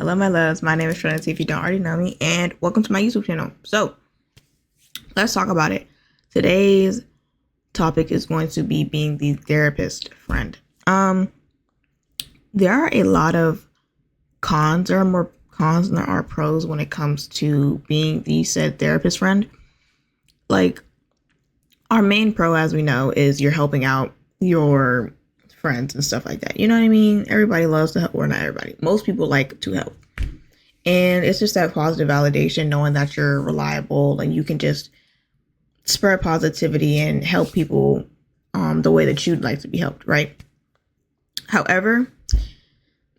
Hello, my loves. My name is Trinity, if you don't already know me, and welcome to my YouTube channel. So, let's talk about it. Today's topic is going to be being the therapist friend. There are a lot of cons. There are more cons than there are pros when it comes to being the said therapist friend. Like, our main pro, as we know, is you're helping out your friends and stuff like that. You know what I mean? Everybody loves to help, or not everybody. Most people like to help. And it's just that positive validation, knowing that you're reliable and you can just spread positivity and help people the way that you'd like to be helped, right? However,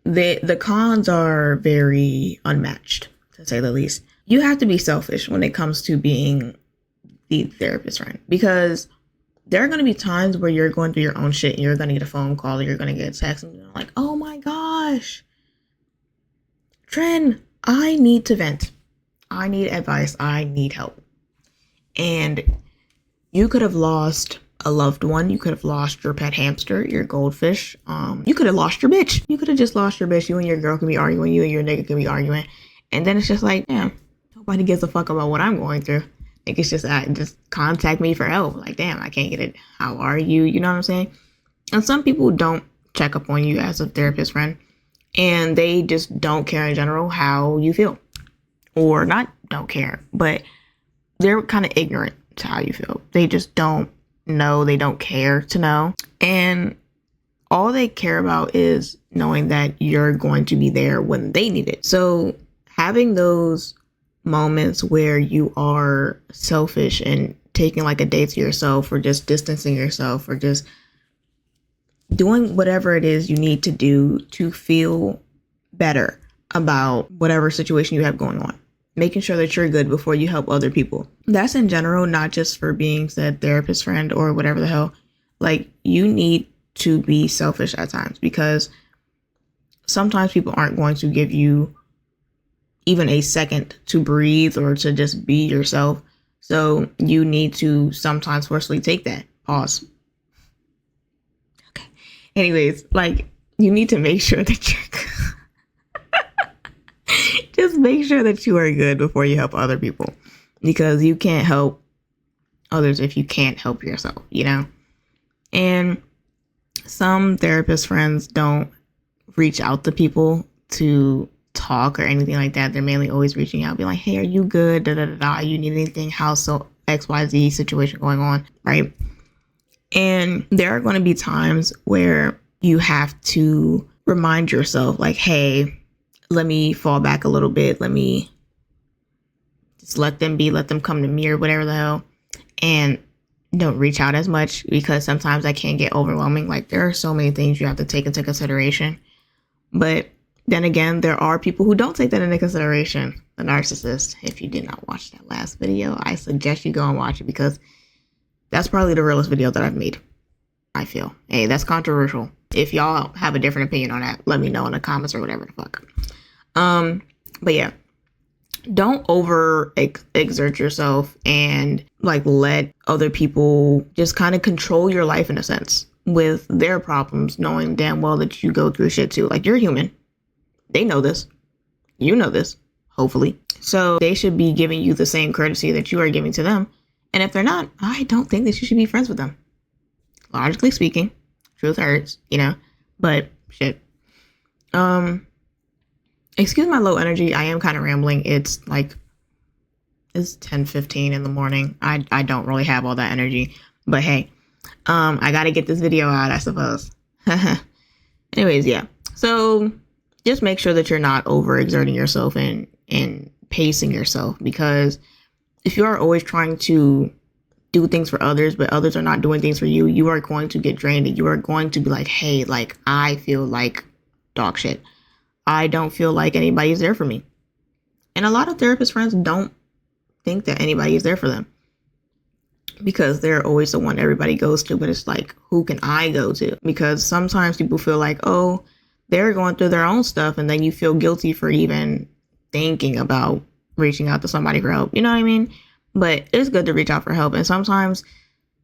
the cons are very unmatched, to say the least. You have to be selfish when it comes to being the therapist friend, because there are going to be times where you're going through your own shit and you're going to get a phone call or you're going to get a text and you're like, oh my gosh, Tren, I need to vent. I need advice. I need help. And you could have lost a loved one. You could have lost your pet hamster, your goldfish. You could have lost your bitch. You could have just lost your bitch. You and your girl can be arguing. You and your nigga can be arguing. And then it's just like, damn, nobody gives a fuck about what I'm going through. Like, it's just, just contact me for help. Like, damn, I can't get it. How are you? You know what I'm saying? And some people don't check up on you as a therapist friend, and they just don't care in general how you feel, or not don't care, but they're kind of ignorant to how you feel. They just don't know. They don't care to know. And all they care about is knowing that you're going to be there when they need it. So having those moments where you are selfish and taking like a day to yourself, or just distancing yourself, or just doing whatever it is you need to do to feel better about whatever situation you have going on, making sure that you're good before you help other people. That's in general, not just for being said therapist friend or whatever the hell. Like, you need to be selfish at times, because sometimes people aren't going to give you even a second to breathe or to just be yourself. So you need to sometimes forcefully take that pause. Okay. Anyways, like, you need to make sure that you're just make sure that you are good before you help other people, because you can't help others if you can't help yourself, you know? And some therapist friends don't reach out to people to talk or anything like that. They're mainly always reaching out, be like, hey, are you good? Da, da, da, da. You need anything? How's so XYZ situation going on? Right. And there are going to be times where you have to remind yourself, like, hey, let me fall back a little bit. Let me just let them be, let them come to me, or whatever the hell. And don't reach out as much, because sometimes that can get overwhelming. Like, there are so many things you have to take into consideration. But then again, there are people who don't take that into consideration. The narcissist. If you did not watch that last video, I suggest you go and watch it, because that's probably the realest video that I've made, I feel. Hey, that's controversial. If y'all have a different opinion on that, let me know in the comments or whatever the fuck. But yeah, don't over exert yourself and like let other people just kind of control your life in a sense with their problems, knowing damn well that you go through shit too. Like, you're human. They know this. You know this, hopefully. So they should be giving you the same courtesy that you are giving to them. And if they're not, I don't think that you should be friends with them. Logically speaking, truth hurts, you know, but shit. Excuse my low energy. I am kind of rambling. It's 10:15 in the morning. I don't really have all that energy, but hey, I got to get this video out, I suppose. Anyways, yeah. So just make sure that you're not overexerting yourself and pacing yourself, because if you are always trying to do things for others, but others are not doing things for you, you are going to get drained, and you are going to be like, hey, like, I feel like dog shit. I don't feel like anybody's there for me. And a lot of therapist friends don't think that anybody is there for them, because they're always the one everybody goes to. But it's like, who can I go to? Because sometimes people feel like, oh, they're going through their own stuff, and then you feel guilty for even thinking about reaching out to somebody for help. You know what I mean? But it's good to reach out for help. And sometimes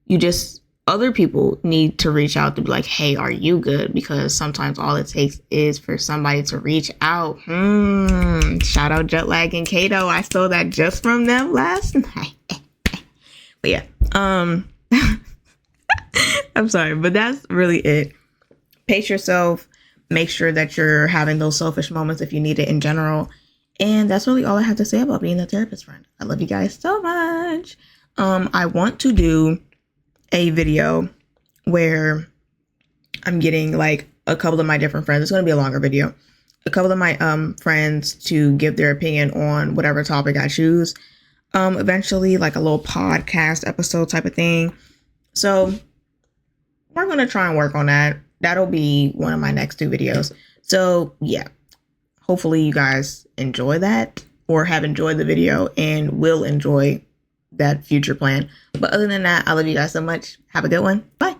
you just other people need to reach out to be like, hey, are you good? Because sometimes all it takes is for somebody to reach out. Shout out Jetlag and Kato. I stole that just from them last night. But yeah, I'm sorry, but that's really it. Pace yourself. Make sure that you're having those selfish moments if you need it in general. And that's really all I have to say about being a therapist friend. I love you guys so much. I want to do a video where I'm getting like a couple of my different friends. It's going to be a longer video. A couple of my friends to give their opinion on whatever topic I choose. Eventually, like a little podcast episode type of thing. So we're going to try and work on that. That'll be one of my next 2 videos. So yeah, hopefully you guys enjoy that or have enjoyed the video and will enjoy that future plan. But other than that, I love you guys so much. Have a good one. Bye.